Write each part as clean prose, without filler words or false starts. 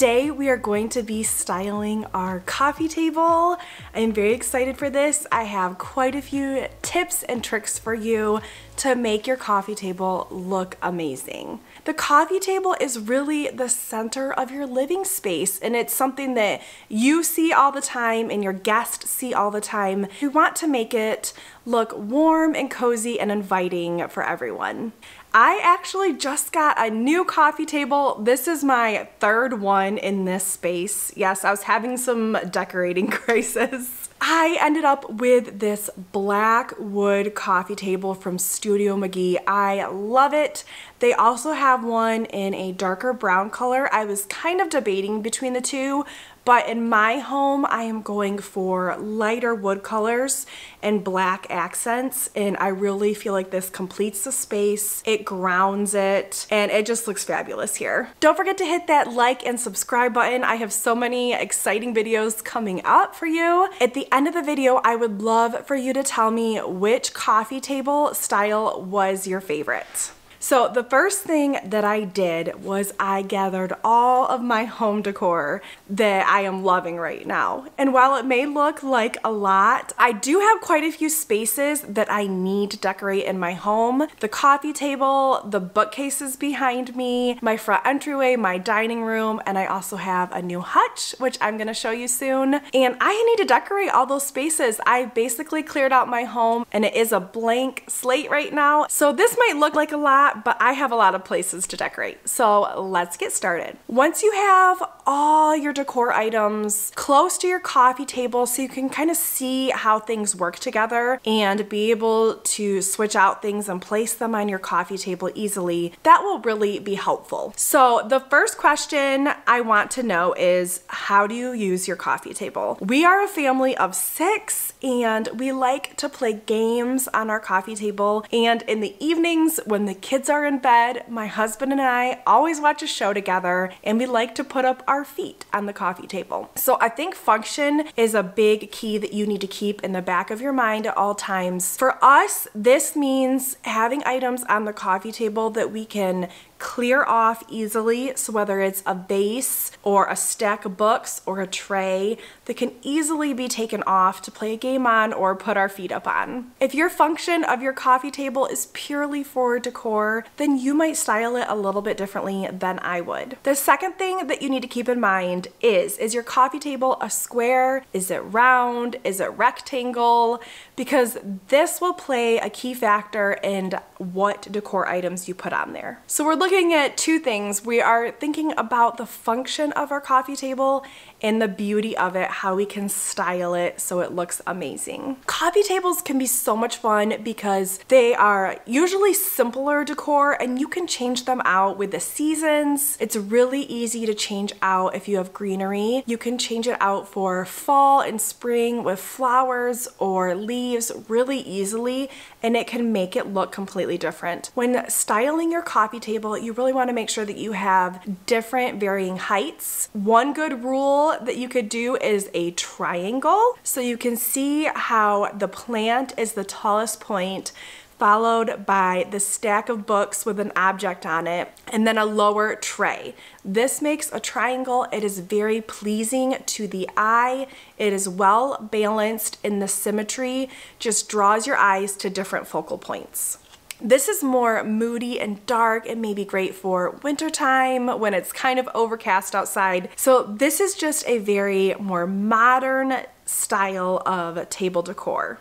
Today we are going to be styling our coffee table. I am very excited for this. I have quite a few tips and tricks for you to make your coffee table look amazing. The coffee table is really the center of your living space, and it's something that you see all the time and your guests see all the time. We want to make it look warm and cozy and inviting for everyone. I actually just got a new coffee table. This is my third one in this space. Yes, I was having some decorating crisis. I ended up with this black wood coffee table from Studio McGee. I love it. They also have one in a darker brown color. I was kind of debating between the two, but in my home, I am going for lighter wood colors and black accents, and I really feel like this completes the space, it grounds it, and it just looks fabulous here. Don't forget to hit that like and subscribe button. I have so many exciting videos coming up for you. At the end of the video, I would love for you to tell me which coffee table style was your favorite. So the first thing that I did was I gathered all of my home decor that I am loving right now. And while it may look like a lot, I do have quite a few spaces that I need to decorate in my home. The coffee table, the bookcases behind me, my front entryway, my dining room, and I also have a new hutch, which I'm gonna show you soon. And I need to decorate all those spaces. I basically cleared out my home and it is a blank slate right now. So this might look like a lot, but I have a lot of places to decorate. So let's get started. Once you have all your decor items close to your coffee table so you can kind of see how things work together and be able to switch out things and place them on your coffee table easily, that will really be helpful. So the first question I want to know is, how do you use your coffee table? We are a family of 6 and we like to play games on our coffee table, and in the evenings when the kids are in bed, my husband and I always watch a show together, and we like to put up our feet on the coffee table. So I think function is a big key that you need to keep in the back of your mind at all times. For us, this means having items on the coffee table that we can clear off easily. So whether it's a vase or a stack of books or a tray that can easily be taken off to play a game on or put our feet up on. If your function of your coffee table is purely for decor, then you might style it a little bit differently than I would. The second thing that you need to keep in mind is your coffee table a square? Is it round? Is it rectangle? Because this will play a key factor in what decor items you put on there. So we're looking at two things. We are thinking about the function of our coffee table and the beauty of it, how we can style it so it looks amazing. Coffee tables can be so much fun because they are usually simpler decor and you can change them out with the seasons. It's really easy to change out if you have greenery. You can change it out for fall and spring with flowers or leaves really easily, and it can make it look completely different. When styling your coffee table, you really want to make sure that you have different varying heights. One good rule that you could do is a triangle, so you can see how the plant is the tallest point, followed by the stack of books with an object on it, and then a lower tray. This makes a triangle. It is very pleasing to the eye. It is well balanced in the symmetry, just draws your eyes to different focal points. This is more moody and dark and may be great for wintertime when it's kind of overcast outside. So this is just a very more modern style of table decor.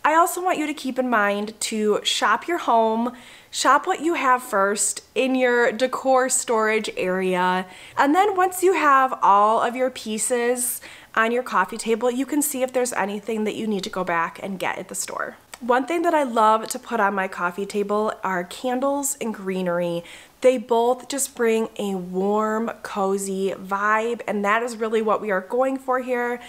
I also want you to keep in mind to shop your home, shop what you have first in your decor storage area, and then once you have all of your pieces on your coffee table, you can see if there's anything that you need to go back and get at the store. One thing that I love to put on my coffee table are candles and greenery. They both just bring a warm, cozy vibe, and that is really what we are going for here.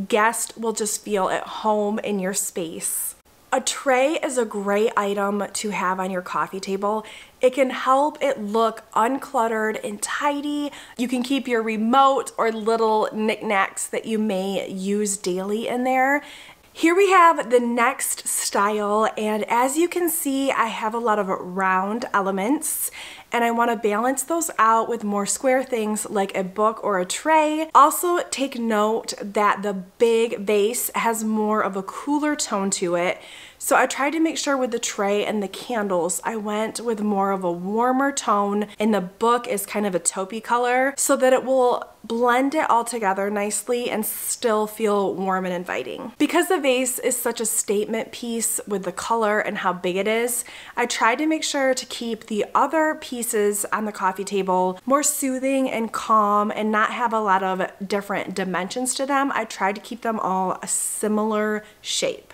Guests will just feel at home in your space. A tray is a great item to have on your coffee table. It can help it look uncluttered and tidy. You can keep your remote or little knickknacks that you may use daily in there. Here we have the next style, and as you can see, I have a lot of round elements, and I want to balance those out with more square things like a book or a tray. Also, take note that the big vase has more of a cooler tone to it. So I tried to make sure with the tray and the candles, I went with more of a warmer tone, and the book is kind of a taupey color so that it will blend it all together nicely and still feel warm and inviting. Because the vase is such a statement piece with the color and how big it is, I tried to make sure to keep the other pieces on the coffee table more soothing and calm and not have a lot of different dimensions to them. I tried to keep them all a similar shape.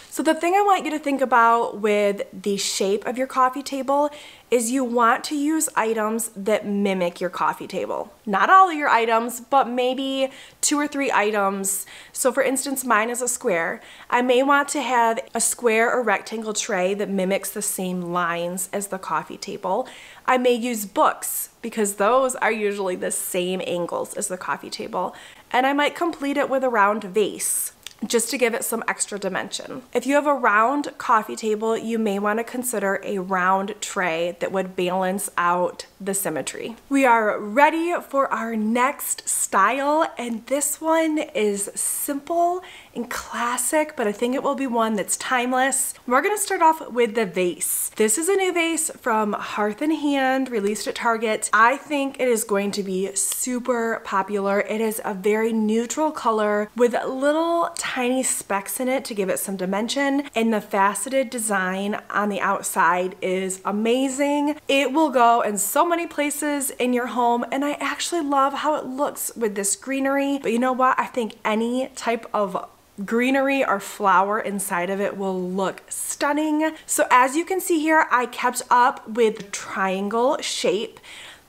So the thing I want you to think about with the shape of your coffee table is you want to use items that mimic your coffee table. Not all of your items, but maybe 2 or 3 items. So for instance, mine is a square. I may want to have a square or rectangle tray that mimics the same lines as the coffee table. I may use books because those are usually the same angles as the coffee table. And I might complete it with a round vase, just to give it some extra dimension. If you have a round coffee table, you may want to consider a round tray that would balance out the symmetry. We are ready for our next style, and this one is simple and classic, but I think it will be one that's timeless. We're gonna start off with the vase. This is a new vase from Hearth & Hand, released at Target. I think it is going to be super popular. It is a very neutral color with little tiny specks in it to give it some dimension, and the faceted design on the outside is amazing. It will go in so many places in your home, and I actually love how it looks with this greenery. But you know what? I think any type of greenery or flower inside of it will look stunning. So as you can see here, I kept up with triangle shape.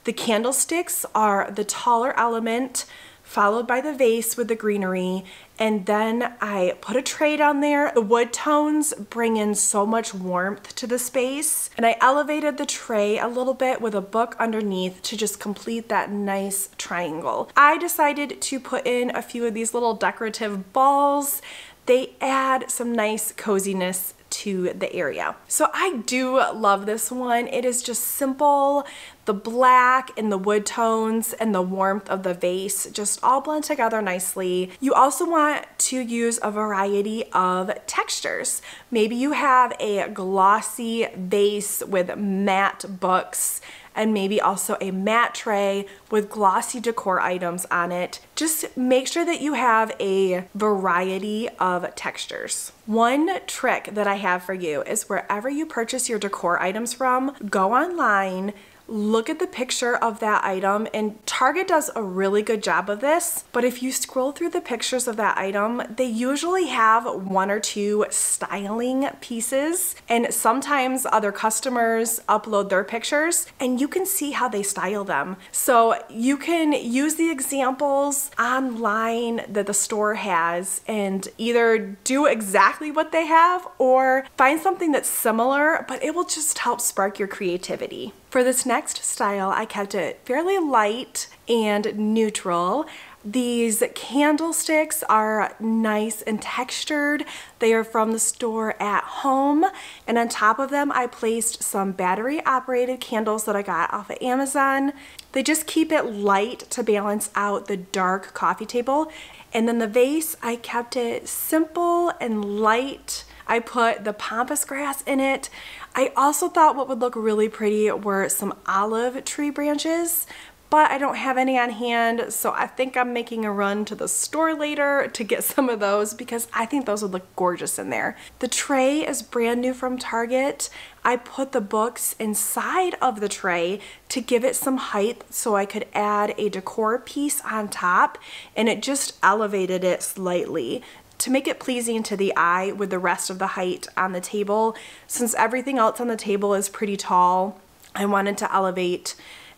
The candlesticks are the taller element, followed by the vase with the greenery, and then I put a tray down there. The wood tones bring in so much warmth to the space, and I elevated the tray a little bit with a book underneath to just complete that nice triangle. I decided to put in a few of these little decorative balls. They add some nice coziness to the area. So I do love this one. It is just simple. The black and the wood tones and the warmth of the vase just all blend together nicely. You also want to use a variety of textures. Maybe you have a glossy vase with matte books, and maybe also a matte tray with glossy decor items on it. Just make sure that you have a variety of textures. One trick that I have for you is wherever you purchase your decor items from, go online, look at the picture of that item, and Target does a really good job of this, but if you scroll through the pictures of that item, they usually have 1 or 2 styling pieces, and sometimes other customers upload their pictures and you can see how they style them. So you can use the examples online that the store has and either do exactly what they have or find something that's similar, but it will just help spark your creativity. For this next style, I kept it fairly light and neutral. These candlesticks are nice and textured. They are from the store at home, and on top of them I placed some battery operated candles that I got off of Amazon. They just keep it light to balance out the dark coffee table. And then the vase, I kept it simple and light. I put the pampas grass in it. I also thought what would look really pretty were some olive tree branches, but I don't have any on hand, so I think I'm making a run to the store later to get some of those because I think those would look gorgeous in there. The tray is brand new from Target. I put the books inside of the tray to give it some height so I could add a decor piece on top, and it just elevated it slightly to make it pleasing to the eye with the rest of the height on the table. Since everything else on the table is pretty tall, I wanted to elevate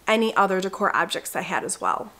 any other decor objects I had as well.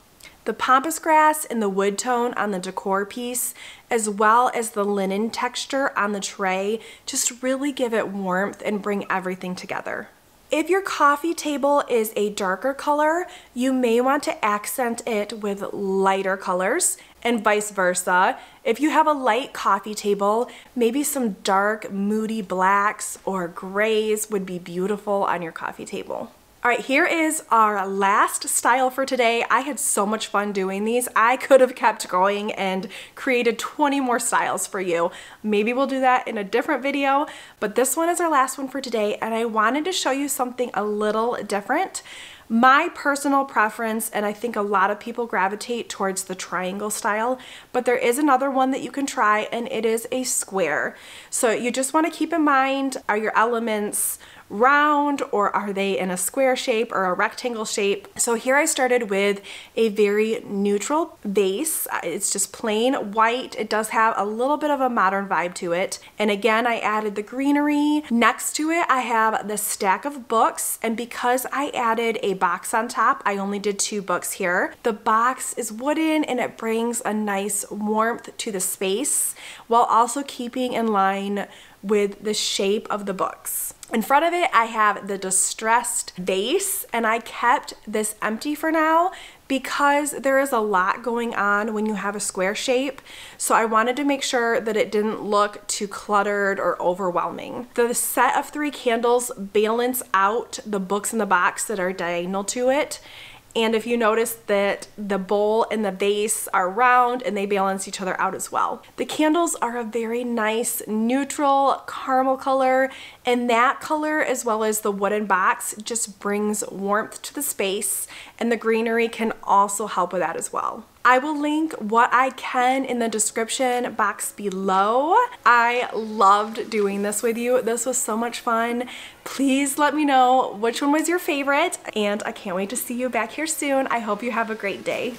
The pampas grass and the wood tone on the decor piece, as well as the linen texture on the tray, just really give it warmth and bring everything together. If your coffee table is a darker color, you may want to accent it with lighter colors. and vice versa. If you have a light coffee table, maybe some dark, moody blacks or grays would be beautiful on your coffee table. All right, here is our last style for today. I had so much fun doing these. I could have kept going and created 20 more styles for you. Maybe we'll do that in a different video, but this one is our last one for today, and I wanted to show you something a little different. My personal preference, and I think a lot of people gravitate towards the triangle style, but there is another one that you can try, and it is a square. So you just want to keep in mind, are your elements round or are they in a square shape or a rectangle shape? So here I started with a very neutral base. It's just plain white. It does have a little bit of a modern vibe to it. And again, I added the greenery. Next to it, I have the stack of books. And because I added a box on top, I only did 2 books here. The box is wooden and it brings a nice warmth to the space while also keeping in line with the shape of the books. In front of it, I have the distressed vase, and I kept this empty for now because there is a lot going on when you have a square shape. So I wanted to make sure that it didn't look too cluttered or overwhelming. The set of 3 candles balance out the books in the box that are diagonal to it. And if you notice that the bowl and the vase are round and they balance each other out as well. The candles are a very nice neutral caramel color, and that color as well as the wooden box just brings warmth to the space, and the greenery can also help with that as well. I will link what I can in the description box below. I loved doing this with you. This was so much fun. Please let me know which one was your favorite, and I can't wait to see you back here soon. I hope you have a great day.